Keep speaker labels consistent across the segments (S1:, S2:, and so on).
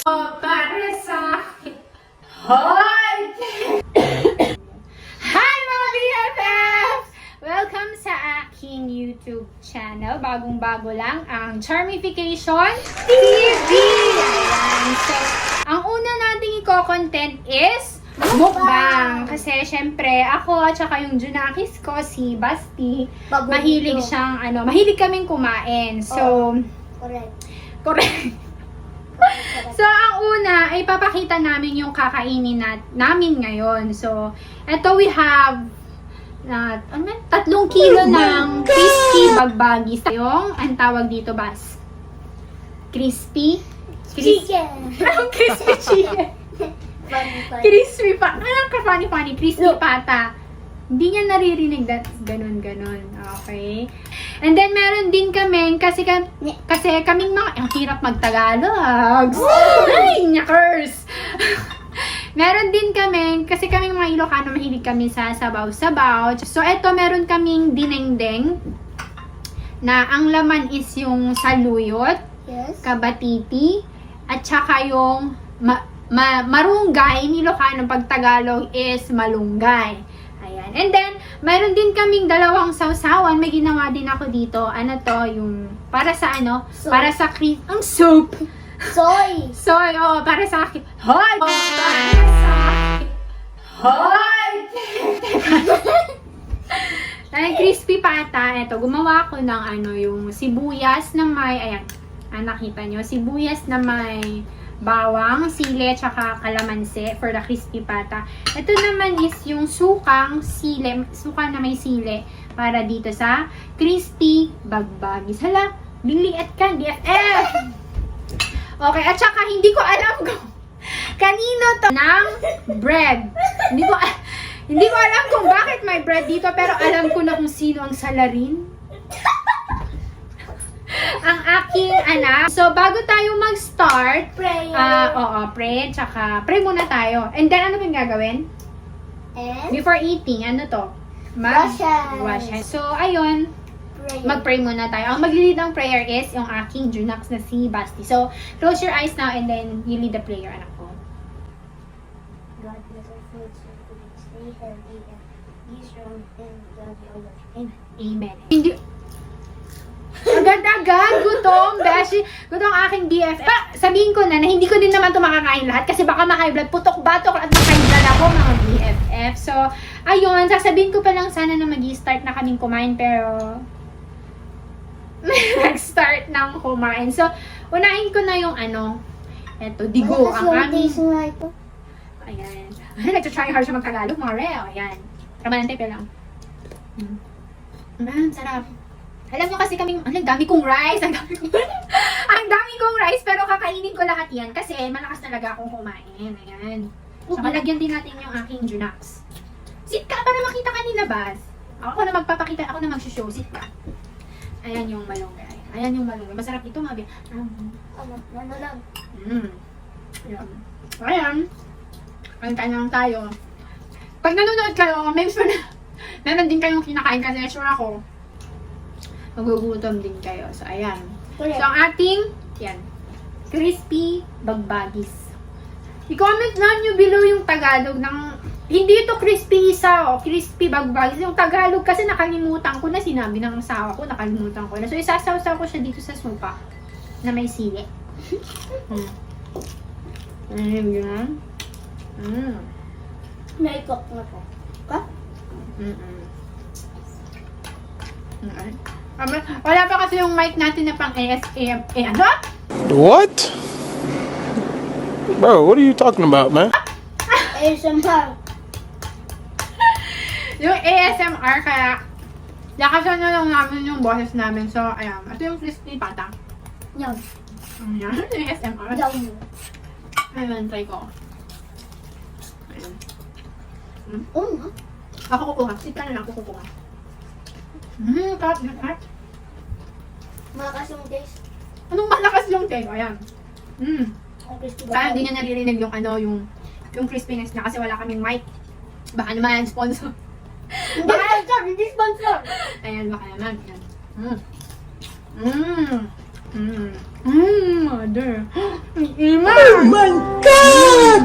S1: Para sa Hoy! Hi mga BFFs! Welcome sa aking YouTube channel. Bagong-bago lang ang Charmification TV! Ayan. So, ang una nating i-content is mukbang. Kasi syempre, ako at saka yung Junakis ko, si Basti, mahilig siyang, mahilig kaming kumain. So, correct. So, ang una, ay papakita namin yung kakainin namin ngayon. So, eto we have 3 kilo ng crispy bagbagis. Yung, ang tawag dito, Bas? Crispy?
S2: Chicken.
S1: Anong crispy chicken? Crispy pa. Anong ka-funny-funny? Crispy pata. Hindi niya naririnig that ganun. Okay? And then, meron din kami, kasi kaming mga, ang hirap magtagalog. Ay, nyakers! Meron din kami, kasi kaming mga Ilocano, mahilig kami sa sabaw-sabaw. So, eto, meron kaming dinengdeng, na ang laman is yung saluyot, kabatiti, at saka yung marunggay, ni Ilocano pag Tagalog is malunggay. Ayan. And then, mayroon din kaming dalawang sausawan. May ginawa din ako dito. Ano to? Yung, para sa
S2: Soup.
S1: Para sa ang soup.
S2: Soy.
S1: Soy, para sa akin. Hoy! Para sa akin. Hoy! Ay, crispy pata. Ito, gumawa ko ng yung sibuyas na may, ayan. Nakita nyo? Sibuyas na may bawang, sile, tsaka kalamansi for the crispy pata. Ito naman is yung suka na may sile para dito sa crispy bagbagis. Hala, liliit ka, BFF! Okay, at saka hindi ko alam kung kanino to ng bread. Hindi ko alam kung bakit may bread dito, pero alam ko na kung sino ang salarin. Ang aking anak. So, bago tayo mag-start,
S2: Prayer.
S1: pray, tsaka pray muna tayo. And then, ano yung gagawin?
S2: And
S1: Before eating, ano to?
S2: Wash hands.
S1: Wash hands. So, ayun,
S2: prayer.
S1: mag-pray muna tayo. Ang mag-lead ng prayer is yung aking Junax na si Basti. So, close your eyes now and then you lead the prayer, anak ko.
S2: God bless our food so we can stay healthy and be strong and God be always. Amen.
S1: Amen. Hindi, agad-agad, gutom, beshi. Gutom ang aking BFF. Sabihin ko na hindi ko din naman ito makakain lahat kasi baka ma-high blood, putok-batok at ma-high blood ako mga BFF. So, ayun, sasabihin ko pa lang sana na mag-start na kaming kumain pero nag-start nang kumain. So, unahin ko na yung eto, digo. Ang aming, ayan. Nag-try hard siya mag-Tagalog, mga reo. Ayan. Ramanante pa lang. Sarap. Alam nyo kasi kaming, ang dami kong rice, ang dami kong rice, pero kakainin ko lahat yan kasi malakas talaga akong kumain. Ayan. So, malagyan din natin yung aking Junax. Sit ka para makita ka nila, Bas. Ako na magpapakita, ako na mag-show. Sit ka. Ayan yung malunggay. Ayan yung malunggay. Masarap ito, mabi.
S2: Ano lang?
S1: Ayan. Ayan. Kain lang tayo. Pag nanonood kayo, make sure na meron din kayong kinakain kasi sure ako magugutom din kayo. So, ayan. So, ang ating, yan, crispy bagbagis. I-comment na nyo below yung Tagalog ng, hindi ito crispy crispy bagbagis. Yung Tagalog kasi nakalimutan ko na, sinabi ng asawa ko, nakalimutan ko na. So, isasaw-saw ko siya dito sa suka na may sili. Ayan, yun.
S2: May cook na po. Ka?
S1: Wala pa kasi yung mic natin na pang ASM. Ano?
S3: What? Bro, what are you talking about, man?
S2: ASMR.
S1: Yung ASMR, kaya lakasan na lang namin yung boses namin. So, ayan. Ito yung crispy pata.
S2: Yum.
S1: Ayan. ASMR.
S2: Yum.
S1: Ayan, try ko. Ayan. Ako kukuha. Sit ka na lang, ako kukuha. Sarap.
S2: Malakas yung taste.
S1: Anong malakas yung taste? Ayan.
S2: Ang crispy
S1: Kaya hindi niya naririnig yung crispiness niya kasi wala kaming mic. Baka naman sponsor.
S2: Hindi sponsor! Hindi sponsor!
S1: Ayan, baka naman. Ayan. Mother. Ima!
S3: Oh my God!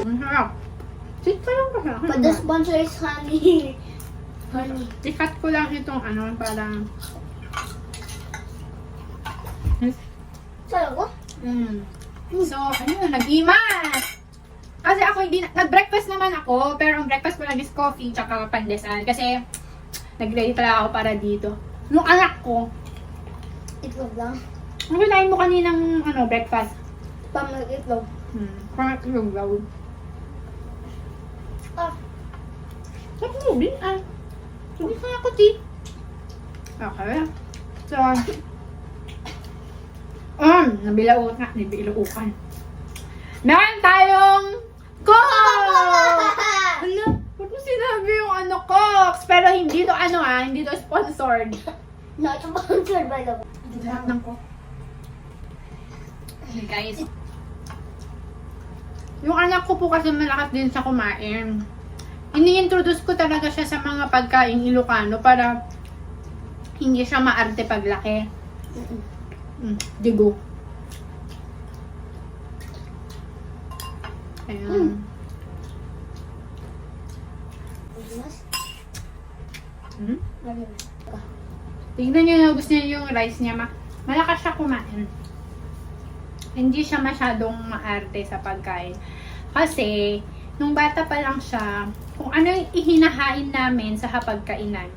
S1: Ang sarap. Sit ka lang kasi.
S2: But the sponsor is honey. Honey.
S1: I-cut ko lang itong ano, parang...
S2: Saan ako?
S1: So, ano, nag-imas! Kasi ako hindi, nag-breakfast naman ako, pero ang breakfast ko lang is coffee tsaka pandesal. Kasi, nag-ready talaga ako para dito. Yung anak ko,
S2: Itlog lang.
S1: ano kinain mo kaninang ano, breakfast?
S2: Pamag itlog.
S1: Parang yung gawin.
S2: Ah,
S1: Sabi mo, Bin, Sabi ko ako, Ti. Okay. So, nabilaukan. Meron tayong Coke! Hala, ba't mo sinabi yung ano, Coke? Pero hindi to ano hindi to sponsored.
S2: not sponsored by the way.
S1: Lahat ng Coke. Okay, guys. Yung anak ko po kasi malakas din sa kumain. Ini-introduce ko talaga siya sa mga pagkain Ilocano para hindi siya maarte paglaki. Digo. Ayan.
S2: Mas?
S1: Hmm?
S2: Malinis.
S1: Tignan niyo na gusto niya yung rice niya. Malakas siya kumain. Hindi siya masyadong maarte sa pagkain. Kasi, nung bata pa lang siya, kung ano yung ihinahain namin sa hapagkainan,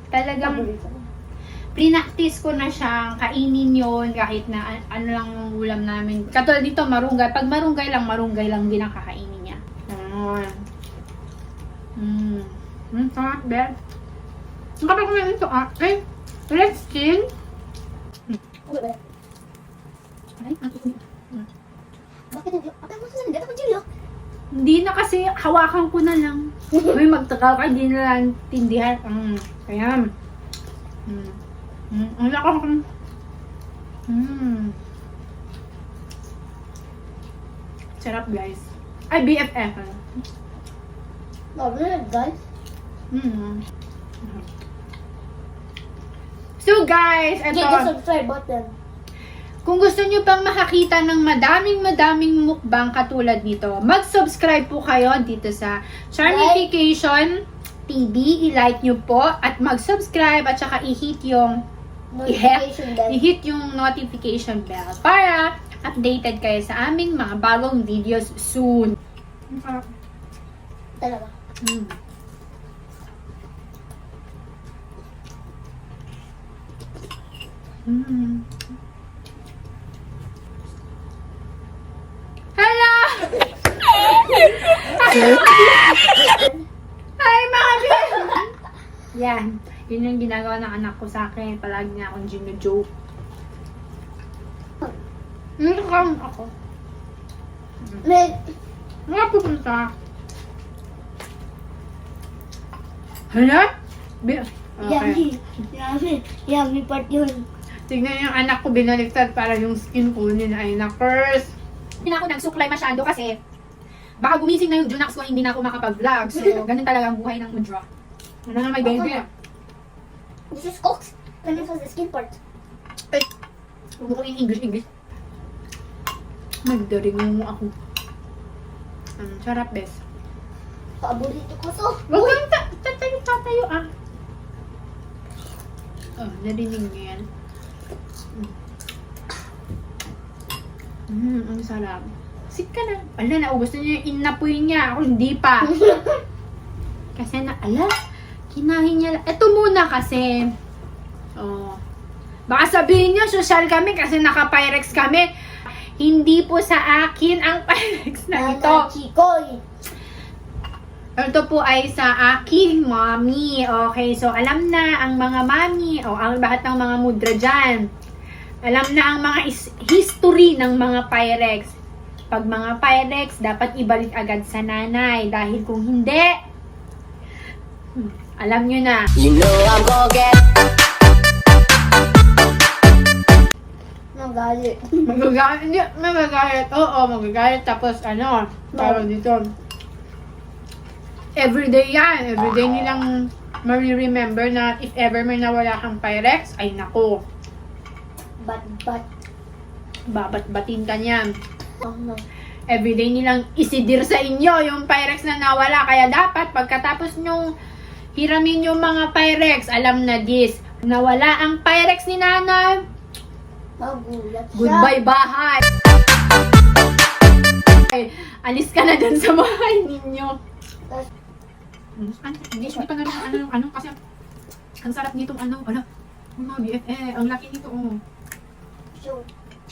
S1: talagang prinactice ko na siyang kainin yon kahit na ano lang yung ulam namin. Katulad dito, marunggay. Pag marunggay lang din ang kakainin niya. Sarap, Bel. Ang kapag kumain ito, let's chill. Ay,
S2: Bakit hindi? Bakit mo sila? Dito ko Julio.
S1: hindi na kasi, hawakan ko na lang. May magtaka ka, hindi na lang tindihan. Kaya, ang laka ko. Sarap, guys. Ay, BFF.
S2: Sabi na, guys.
S1: So, guys,
S2: Hit
S1: ito.
S2: the subscribe button.
S1: Kung gusto nyo pang makakita ng madaming mukbang katulad nito, mag-subscribe po kayo dito sa Charmification TV. I-like nyo po at mag-subscribe at saka i-hit yung
S2: Notification bell.
S1: i-hit yung notification bell para updated kayo sa aming mga bagong videos soon.
S2: Talaga.
S1: Hello! Hi, mga Yan. Yun yung ginagawa ng anak ko sa akin. Palagi niya akong gino-joke. Nakakaroon ako.
S2: May,
S1: Nga pupunta. Hala? Okay.
S2: yummy part yun.
S1: Tignan yung anak ko binaliktad para yung skin ko niya ay na-curse. Hindi na ako nagsuklay masyado kasi baka gumising na yung Junax ko, hindi na ako makapag-vlog. So, ganun talaga ang buhay ng Mudra. Ano na may baby?
S2: This is Cox. And this was the skin part.
S1: Ay, huwag ko yung English. Magdaringan mo ako. Sarap, bes.
S2: Paborito ko to.
S1: Huwag kang tatayo Oh, narinig niyo yan. Ang sarap. Sit ka na. Ala, naubos na niya yung inapoy niya. Ako hindi pa. Kasi kinahin niya. Ito muna kasi. Oh. Baka sabihin niyo, social kami kasi naka-Pyrex kami. Hindi po sa akin ang Pyrex na ito.
S2: Chikoy.
S1: Ito po ay sa aking mommy. Okay, so alam na ang mga mommy o ang lahat ng mga mudra dyan. Alam na ang mga history ng mga Pyrex. Pag mga Pyrex, dapat ibalik agad sa nanay. Dahil kung hindi, alam nyo na.
S3: You know I'm gonna get.
S2: Magalit.
S1: Magagalit. Hindi, magagalit. Oo, magagalit. Tapos tawag dito. Everyday yan. Everyday nilang ma-remember na if ever may nawala kang Pyrex, ay nako.
S2: But.
S1: Babat-batin ka niyan.
S2: Oh, no.
S1: Everyday nilang isidir sa inyo yung Pyrex na nawala. Kaya dapat pagkatapos nyong hiramin yung mga Pyrex, alam na this. Nawala ang Pyrex ni nanay.
S2: Magulat siya.
S1: Goodbye bahay. Alis ka na dun sa bahay ninyo. Hindi pa na rin ano kasi ang sarap nitong ano, mga BFF, ang laki nito, oh.
S2: So,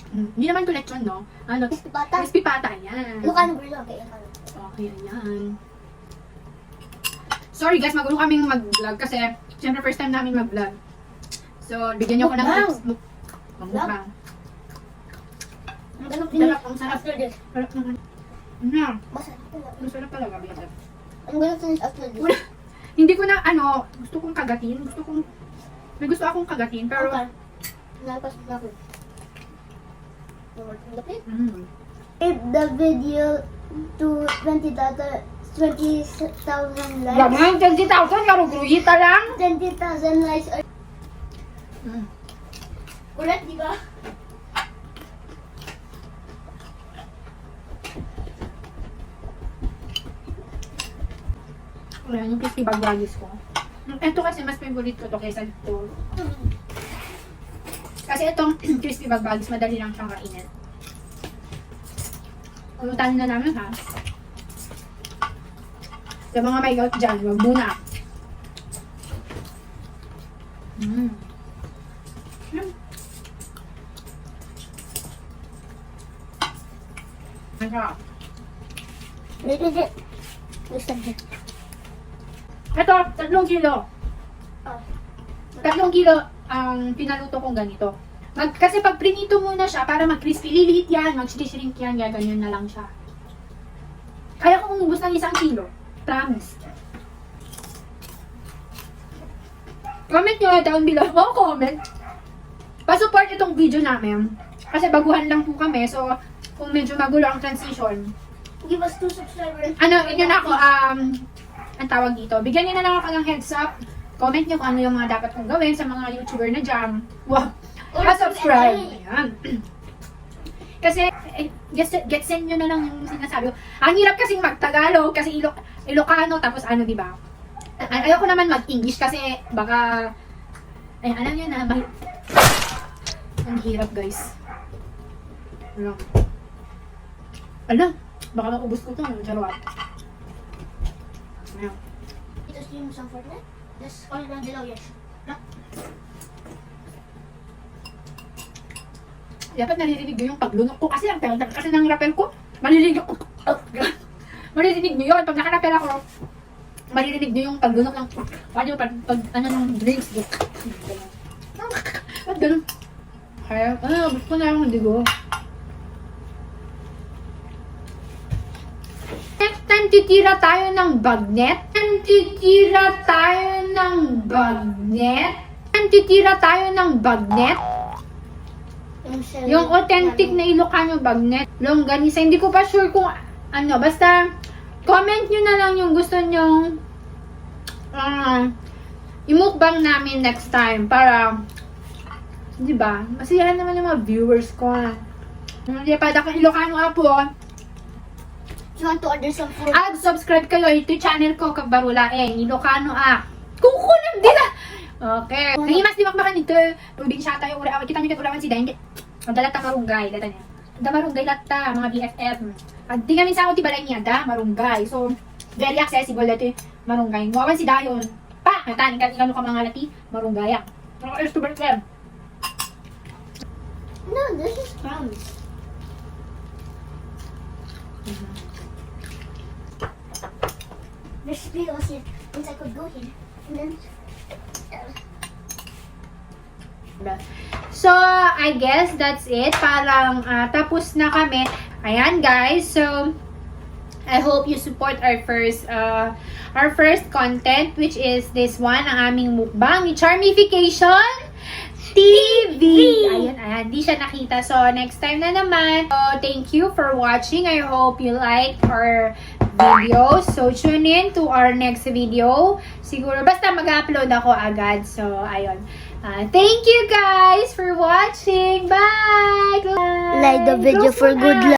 S1: Hindi naman collection, no? Ano?
S2: crispy pata.
S1: Crispy pata, yan.
S2: Ilocano girl, okay, Ilocano.
S1: Okay, ayan. Sorry guys, magulo kaming mag-vlog kasi syempre first time namin mag-vlog. So, bigyan niyo ko ng
S2: Mukbang.
S1: tips. Mukbang.
S2: Ang ganun
S1: Sarap, ang sarap.
S2: after this.
S1: Sarap naman. Ano?
S2: Masarap talaga.
S1: Ang sarap talaga, BFF.
S2: Ang ganun finish after this.
S1: Wala. Hindi ko na, gusto kong kagatin. May gusto akong kagatin, pero...
S2: Okay. Nalapas na ako. Lapit.
S1: Mm.
S2: The video to 20,000 likes.
S1: Laman, 20,000, karugruhita lang.
S2: 20,000 likes.
S1: Mm.
S2: Correct, di ba?
S1: Ayan, yung crispy bagwagis ko. Ito kasi mas favorite ko to kaysa ito. Kasi itong crispy bagwagis, madali lang siyang kainin. Ulutan na namin ha. Sa mga may gout dyan, wag muna. Mm. Ang sarap.
S2: Listen here.
S1: Ito, 3 kilo.
S2: Oh.
S1: 3 kilo ang pinaluto kong ganito. Kasi pag prinito muna siya, para mag-crispy, liliit yan, mag-shrink yan, ganyan na lang siya. Kaya kung umubos ng 1 kilo. Promise. Comment nyo down below. Oo, comment. Pa-support itong video namin. Kasi baguhan lang po kami, so kung medyo magulo ang transition,
S2: Give us 2 subscribers.
S1: yun na ako, ang tawag dito. Bigyan niyo na lang ako ng heads up. Comment niyo kung ano yung mga dapat kong gawin sa mga YouTuber na dyan. Wow! Pa-subscribe. Ayan. Kasi, getsen nyo na lang yung sinasabi ko. Ang hirap kasing mag-Tagalog, kasi Ilocano, tapos di ba? Ayoko naman mag-English kasi baka, alam nyo na, ang hirap guys. Alam, baka maubos ko ito. Charot. Ayan.
S2: Ito stream sa Fortnite. Just all down below, yes.
S1: Dapat naririnig nyo yung paglunok ko kasi ang tagal kasi ng rappel ko. Maririnig ko. Maririnig nyo yun. Pag nakarapel ako, maririnig nyo yung paglunok ng pag ng drinks. Ba't ganun? Kaya, gusto na yung hindi ko. Next time, titira tayo ng bagnet. Yung authentic na Ilocano bagnet. Longganisa. Hindi ko pa sure kung basta comment nyo na lang yung gusto nyong imukbang namin next time para, di ba? Masiyahan naman yung mga viewers ko. Hindi pa ako Ilocano po.
S2: You want to order some food?
S1: Subscribe kayo ito channel ko Kabarulaeng Ilocano kukulam dila. Okay. Nangimas di makmakan ito. Probinsya tayo ura. Kita nyo ulawan si Dain. Madala ta marunggay. Data niya. Da marunggay latta. Mga BFF. Pag di kami sa ako tibalay niya. Da marunggay. So, very accessible dito marunggay. Ngawan si Dayon. Pa! Natanin ka. Ikano ka mga lati. Marunggay. Pero ayos to Bertler.
S2: No, this is crumbs. There's three of us here. Means I could go here. And then...
S1: So, I guess that's it. Parang tapos na kami. Ayan guys. So, I hope you support our first content, which is this one, ang aming mukbang ni Charmification TV. Ayan, di siya nakita. So, next time na naman. So, thank you for watching. I hope you liked our video. So, tune in to our next video. Siguro, basta mag-upload ako agad. So, ayun. Thank you guys for watching. Bye!
S2: Like the video
S1: Close
S2: for
S1: mo
S2: good
S1: na.
S2: luck.